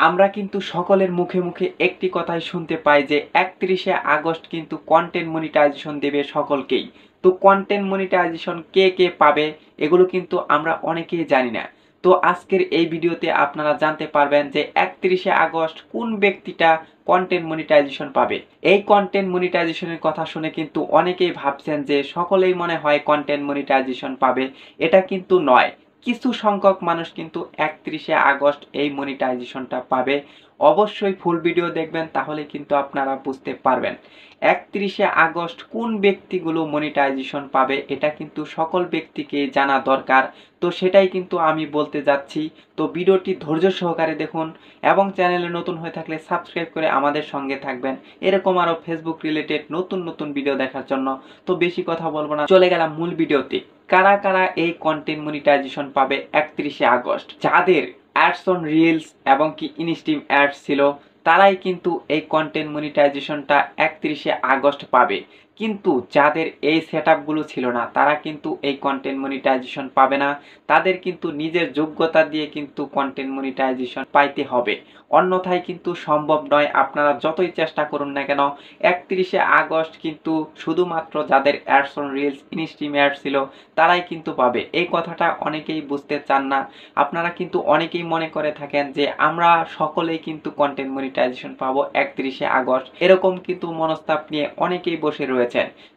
আমরা কিন্তু সকলের মুখে মুখে একটি কথাই শুনতে পাই যে 31শে আগস্ট কিন্তু কন্টেন্ট মনিটাইজেশন দেবে সকলকেই। তো কন্টেন্ট মনিটাইজেশন কে কে পাবে এগুলো কিন্তু আমরা অনেকেই জানি না। তো আজকের এই ভিডিওতে আপনারা জানতে পারবেন যে 31শে আগস্ট কোন ব্যক্তিটা কন্টেন্ট মনিটাইজেশন পাবে। এই কন্টেন্ট মনিটাইজেশনের কথা শুনে কিন্তু অনেকেই ভাবছেন যে সকলেই মনে হয় কন্টেন্ট মনিটাইজেশন পাবে। এটা কিন্তু নয়, কিছু সংখ্যক মানুষ কিন্তু 31শে আগস্ট এই মনিটাইজেশনটা পাবে। অবশ্যই ফুল ভিডিও দেখবেন, তাহলে কিন্তু আপনারা বুঝতে পারবেন 31শে আগস্ট কোন ব্যক্তিগুলো মনিটাইজেশন পাবে। এটা কিন্তু সকল ব্যক্তিকে জানা দরকার। তো সেটাই কিন্তু আমি বলতে যাচ্ছি। তো ভিডিওটি ধৈর্য সহকারে দেখুন এবং চ্যানেলে নতুন হয়ে থাকলে সাবস্ক্রাইব করে আমাদের সঙ্গে থাকবেন এরকম আরো ফেসবুক রিলেটেড নতুন নতুন ভিডিও দেখার জন্য। তো বেশি কথা বলবো না, চলে গেলাম মূল ভিডিওতে। কারা কারা এই কন্টেন্ট মনিটাইজেশন পাবে 31শে আগস্ট? যাদের অ্যাডস অন রিলস এবং কি ইনস্ট্রিম অ্যাডস ছিল তারাই কিন্তু এই কন্টেন্ট মনিটাইজেশনটা 31শে আগস্ট পাবে। কিন্তু যাদের এই সেটআপগুলো ছিল না তারা কিন্তু এই কন্টেন্ট মনিটাইজেশন পাবে না। তাদের কিন্তু নিজের যোগ্যতা দিয়ে কিন্তু কন্টেন্ট মনিটাইজেশন পাইতে হবে, অন্যথায় কিন্তু সম্ভব নয়। আপনারা যতই চেষ্টা করুন না কেন 31শে আগস্ট কিন্তু শুধুমাত্র যাদের ads on reels instream add ছিল তারাই কিন্তু পাবে। এই কথাটা অনেকেই বুঝতে চান না। আপনারা কিন্তু অনেকেই মনে করে থাকেন যে আমরা সকলেই কিন্তু কন্টেন্ট মনিটাইজেশন পাবো 31শে আগস্ট, এরকম কিন্তু মনস্তাপ নিয়ে অনেকেই বসে রয়েছেন।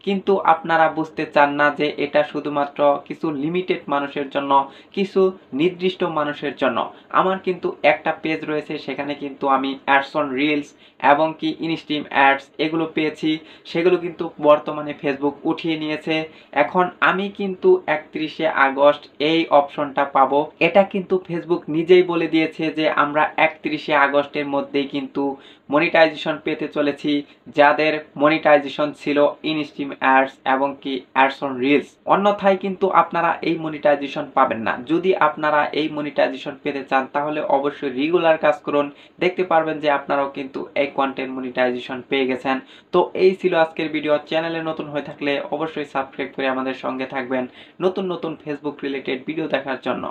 কিন্তু আপনারা বুঝতে চান না যে এটা শুধুমাত্র কিছু লিমিটেড মানুষের জন্য, কিছু নির্দিষ্ট মানুষের জন্য। আমার কিন্তু একটা পেজ রয়েছে, সেখানে কিন্তু আমি অ্যাডস অন রিলস এবং কি ইনস্ট্রিম অ্যাডস এগুলো পেয়েছি। সেগুলো কিন্তু বর্তমানে ফেসবুক উঠিয়ে নিয়েছে। এখন আমি কিন্তু 31শে আগস্ট এই অপশনটা পাবো। এটা কিন্তু ফেসবুক নিজেই বলে দিয়েছে যে আমরা 31শে আগস্টের মধ্যেই কিন্তু মনিটাইজেশন পেতে চলেছি। যাদের মনিটাইজেশন ছিল ইনস্ট্রিম অ্যাডস এবং কি অ্যাডস অন রিলস, অন্যথায় কিন্তু আপনারা এই মনিটাইজেশন পাবেন না। যদি আপনারা এই মনিটাইজেশন পেতে চান তাহলে অবশ্যই রেগুলার কাজ করুন, দেখতে পারবেন যে আপনারাও কিন্তু এই কন্টেন্ট মনিটাইজেশন পেয়ে গেছেন। তো এই ছিল আজকের ভিডিও। চ্যানেলে নতুন হয়ে থাকলে অবশ্যই সাবস্ক্রাইব করে আমাদের সঙ্গে থাকবেন নতুন নতুন ফেসবুক রিলেটেড ভিডিও দেখার জন্য।